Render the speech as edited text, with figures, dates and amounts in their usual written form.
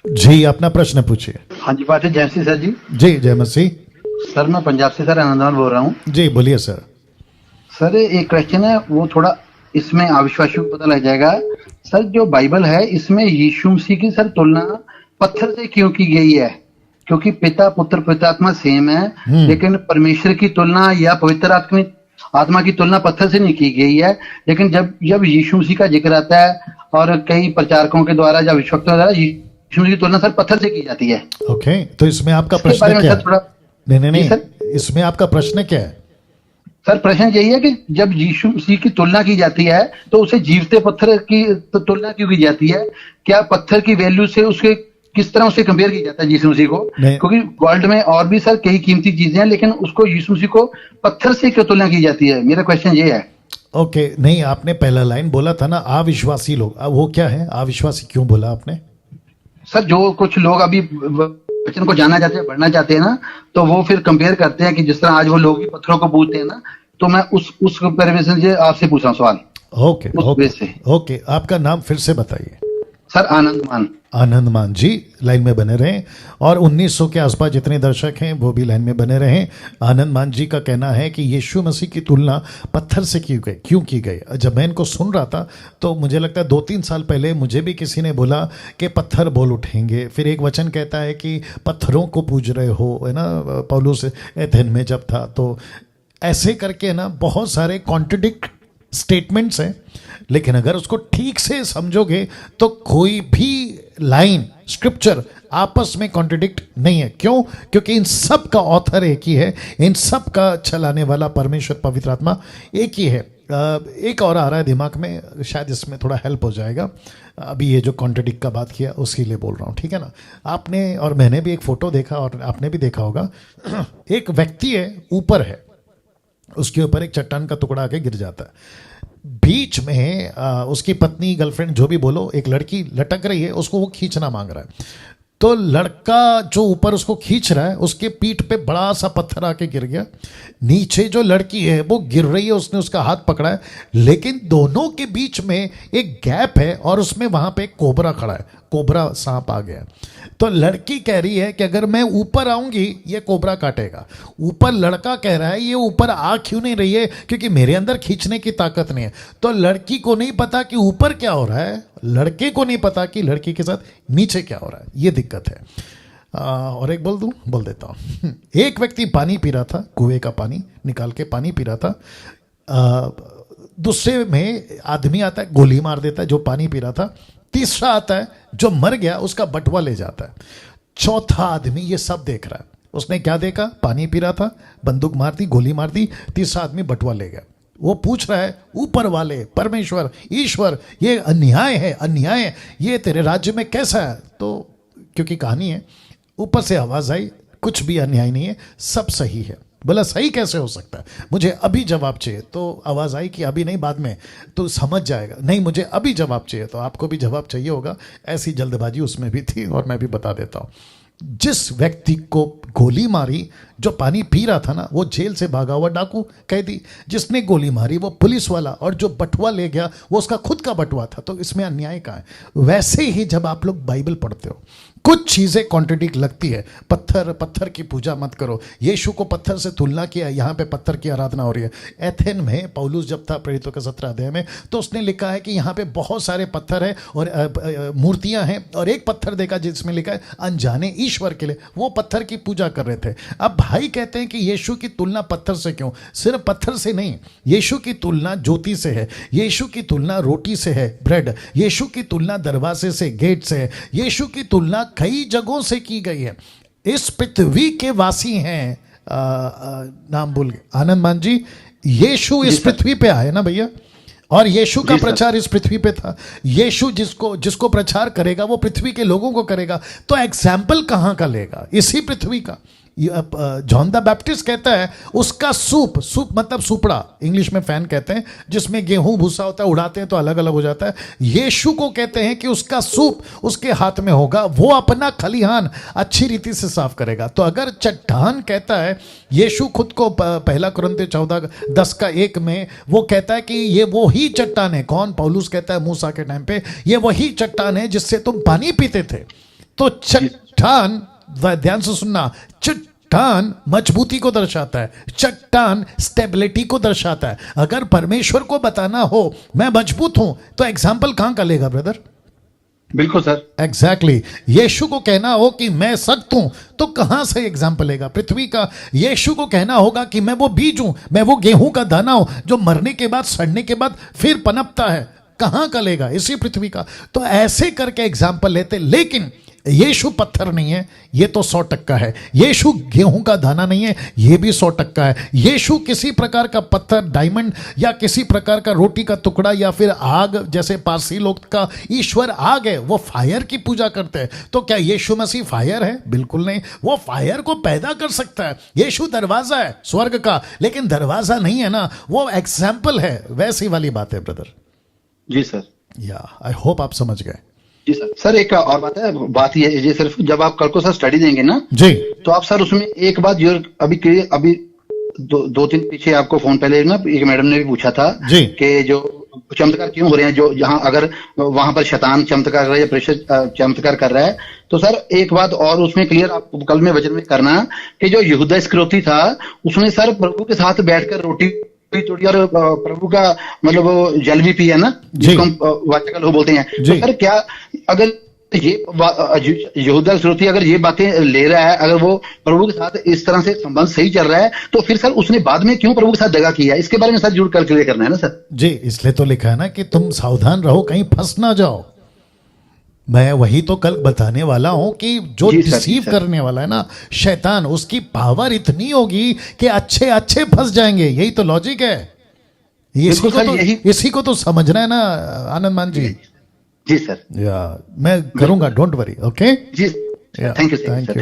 जी, अपना प्रश्न पूछिए। हाँ जी, बात है जय श्री सर जी। जी, जय मसीह। सर मैं पंजाब से सर आनंदमान बोल रहा हूँ। जी, बोलिए सर। सर एक क्वेश्चन है, वो थोड़ा इसमें अविश्वासियों को पता लग जाएगा। सर जो बाइबल है इसमें यीशु मसीह की सर तुलना पत्थर से क्यों की गई है? क्योंकि पिता पुत्र पवित्रात्मा सेम है, लेकिन परमेश्वर की तुलना या पवित्र आत्मा की तुलना पत्थर से नहीं की गई है। लेकिन जब जब यीशु मसीह का जिक्र आता है और कई प्रचारकों के द्वारा या विश्वक्तों द्वारा यीशु मसीह की तुलना सर पत्थर से की जाती है। ओके, तो इसमें आपका इसके प्रश्न बारे में क्या सर है? थोड़ा। नहीं, जी सर। इसमें आपका प्रश्न क्या है? सर प्रश्न यही है कि जब यीशु मसीह की तुलना की जाती है तो उसे जीवते पत्थर की तुलना क्यों की जाती है? क्या पत्थर की वैल्यू से उसके किस तरह उसे कंपेयर किया जाता है यीशु मसीह को? क्योंकि वर्ल्ड में और भी सर कई कीमती चीजें हैं, लेकिन उसको यीशु मसीह को पत्थर से क्यों तुलना की जाती है? मेरा क्वेश्चन ये है। ओके, नहीं, आपने पहला लाइन बोला था ना, अविश्वासी लोग, अब वो क्या है? अविश्वासी क्यों बोला आपने? सर जो कुछ लोग अभी वचन को जानना चाहते हैं, बढ़ना चाहते हैं ना, तो वो फिर कंपेयर करते हैं कि जिस तरह आज वो लोग भी पत्थरों को पूजते हैं ना, तो मैं उस कंपेरिजन से आपसे पूछ रहा हूँ सवाल। ओके उस ओके बेस से। ओके, आपका नाम फिर से बताइए। सर आनंदमान। आनंदमान जी, लाइन में बने रहें, और 1900 के आसपास जितने दर्शक हैं वो भी लाइन में बने रहें। आनंदमान जी का कहना है कि यीशु मसीह की तुलना पत्थर से क्यों की गई? जब मैं इनको सुन रहा था तो मुझे लगता है 2-3 साल पहले मुझे भी किसी ने बोला कि पत्थर बोल उठेंगे। फिर एक वचन कहता है कि पत्थरों को पूज रहे हो, है ना, पौलुस एथेन में जब था। तो ऐसे करके ना बहुत सारे कॉन्ट्रडिक्ट स्टेटमेंट्स हैं, लेकिन अगर उसको ठीक से समझोगे तो कोई भी लाइन स्क्रिप्चर आपस में कॉन्ट्रडिक्ट नहीं है। क्यों? क्योंकि इन सब का ऑथर एक ही है, इन सब का चलाने वाला परमेश्वर पवित्र आत्मा एक ही है। एक और आ रहा है दिमाग में, शायद इसमें थोड़ा हेल्प हो जाएगा। अभी ये जो कॉन्ट्रडिक्ट का बात किया उसके लिए बोल रहा हूँ, ठीक है ना। आपने और मैंने भी एक फ़ोटो देखा और आपने भी देखा होगा। एक व्यक्ति है, ऊपर है, उसके ऊपर एक चट्टान का टुकड़ा आके गिर जाता है। बीच में उसकी पत्नी, गर्लफ्रेंड, जो भी बोलो, एक लड़की लटक रही है, उसको वो खींचना मांग रहा है। तो लड़का जो ऊपर उसको खींच रहा है, उसके पीठ पे बड़ा सा पत्थर आके गिर गया। नीचे जो लड़की है वो गिर रही है, उसने उसका हाथ पकड़ा है, लेकिन दोनों के बीच में एक गैप है और उसमें वहां पे कोबरा खड़ा है, कोबरा सांप आ गया। तो लड़की कह रही है कि अगर मैं ऊपर आऊंगी ये कोबरा काटेगा। ऊपर लड़का कह रहा है ये ऊपर आ क्यों नहीं रही है? क्योंकि मेरे अंदर खींचने की ताकत नहीं है। तो लड़की को नहीं पता कि ऊपर क्या हो रहा है, लड़के को नहीं पता कि लड़की के साथ नीचे क्या हो रहा है। ये दिक्कत है। और एक बोल देता हूँ। एक व्यक्ति पानी पी रहा था, कुएं का पानी निकाल के पानी पी रहा था। दूसरे में आदमी आता है, गोली मार देता है जो पानी पी रहा था। तीसरा आता है, जो मर गया उसका बटुआ ले जाता है। चौथा आदमी ये सब देख रहा है। उसने क्या देखा? पानी पी रहा था, बंदूक मार दी, गोली मार दी, तीसरा आदमी बटुआ ले गया। वो पूछ रहा है, ऊपर वाले परमेश्वर, ईश्वर, ये अन्याय है, अन्याय, ये तेरे राज्य में कैसा है? तो क्योंकि कहानी है, ऊपर से आवाज आई, कुछ भी अन्याय नहीं है, सब सही है। बोला सही कैसे हो सकता है? मुझे अभी जवाब चाहिए। तो आवाज़ आई कि अभी नहीं, बाद में, तो समझ जाएगा। नहीं, मुझे अभी जवाब चाहिए। तो आपको भी जवाब चाहिए होगा, ऐसी जल्दबाजी उसमें भी थी। और मैं भी बता देता हूँ, जिस व्यक्ति को गोली मारी, जो पानी पी रहा था ना, वो जेल से भागा हुआ डाकू कैदी। जिसने गोली मारी वो पुलिस वाला, और जो बटुआ ले गया वो उसका खुद का बटुआ था। तो इसमें अन्याय कहाँ है? वैसे ही जब आप लोग बाइबल पढ़ते हो, कुछ चीज़ें कॉन्ट्रडिक्ट लगती है। पत्थर की पूजा मत करो। यीशु को पत्थर से तुलना किया, यहाँ पे पत्थर की आराधना हो रही है। एथेन में पौलुस जब था प्रेरितों के 17 अध्याय में, तो उसने लिखा है कि यहाँ पे बहुत सारे पत्थर है और मूर्तियाँ हैं, और एक पत्थर देखा जिसमें लिखा है अनजाने ईश्वर के लिए। वो पत्थर की पूजा कर रहे थे। अब भाई कहते हैं कि यीशु की तुलना पत्थर से क्यों? सिर्फ पत्थर से नहीं, यीशु की तुलना ज्योति से है, यीशु की तुलना रोटी से है, ब्रेड, यीशु की तुलना दरवाजे से, गेट से है, यीशु की तुलना कई जगहों से की गई है। इस पृथ्वी के वासी हैं, नाम भूल गए, आनंदमान जी, यीशु इस पृथ्वी पे आए ना भैया, और यीशु का प्रचार इस पृथ्वी पे था। यीशु जिसको प्रचार करेगा वो पृथ्वी के लोगों को करेगा। तो एग्जाम्पल कहाँ का लेगा? इसी पृथ्वी का। जॉन द बैप्टिस्ट कहता है उसका सूप मतलब सुपड़ा, इंग्लिश में फैन कहते हैं, जिसमें गेहूं भूसा होता है, उड़ाते हैं तो अलग अलग हो जाता है। यीशु को कहते हैं कि उसका सूप उसके हाथ में होगा, वो अपना खलिहान अच्छी रीति से साफ करेगा। तो अगर चट्टान कहता है, यीशु खुद को पहला कुरिन्थियों 14:10 में वो कहता है कि ये वो ही चट्टान है। कौन? पौलुस कहता है मूसा के टाइम पे, ये वही चट्टान है जिससे तुम पानी पीते थे। तो चट्टान, ध्यान से सुनना, चट्टान मजबूती को दर्शाता है, चट्टान स्टेबिलिटी को दर्शाता है। अगर परमेश्वर को बताना हो मैं मजबूत हूं तो एग्जाम्पल कहां का लेगा ब्रदर? बिल्कुल सर। एग्जैक्टली यीशु को कहना हो कि मैं सख्त हूं तो कहां से एग्जाम्पल लेगा पृथ्वी का? यीशु को कहना होगा कि मैं वो बीज हूं, मैं वो गेहूं का दाना हूं जो मरने के बाद, सड़ने के बाद फिर पनपता है, कहां का लेगा? इसी पृथ्वी का। तो ऐसे करके एग्जाम्पल लेते। लेकिन यीशु पत्थर नहीं है, ये तो 100% है। यीशु गेहूं का दाना नहीं है, ये भी 100% है। यीशु किसी प्रकार का पत्थर, डायमंड या किसी प्रकार का रोटी का टुकड़ा या फिर आग, जैसे पारसी लोग का ईश्वर आग है, वो फायर की पूजा करते हैं। तो क्या यीशु मसीह फायर है? बिल्कुल नहीं। वो फायर को पैदा कर सकता है। यीशु दरवाजा है स्वर्ग का, लेकिन दरवाजा नहीं है ना, वो एग्जाम्पल है। वैसी वाली बात है ब्रदर। जी सर। या आई होप आप समझ गए। जी सर। सर एक और बात है, बात ये सिर्फ जब आप कल को सर स्टडी देंगे ना जी, तो आप सर उसमें एक बात जो अभी दो तीन पीछे आपको फोन पहले ना एक मैडम ने भी पूछा था जी, कि जो चमत्कार क्यों हो रहे हैं, जो जहां अगर वहां पर शैतान चमत्कार कर रहा है या प्रेशर चमत्कार कर रहा है, तो सर एक बात और उसमें क्लियर आप कल में वचन में करना कि जो यहूदा इस्करियोती था उसने सर प्रभु के साथ बैठकर रोटी तोड़ी और प्रभु का मतलब वो जल भी पिया ना, जिसको हम वाचकल हो बोलते हैं। तो सर क्या अगर ये यहूदा इस्करियोती अगर ये बातें ले रहा है, अगर वो प्रभु के साथ इस तरह से संबंध सही चल रहा है, तो फिर सर उसने बाद में क्यों प्रभु के साथ दगा किया? इसके बारे में सर जरूर कल क्लियर करना है ना सर। जी, इसलिए तो लिखा है ना कि तुम सावधान रहो, कहीं फंस ना जाओ। मैं वही तो कल बताने वाला हूं कि जो डिसीव करने वाला है ना शैतान, उसकी पावर इतनी होगी कि अच्छे अच्छे फंस जाएंगे। यही तो लॉजिक है। इसी को तो समझना है ना आनंद मान जी। जी सर। या मैं करूंगा, डोंट वरी। ओके जी, थैंक यू सर।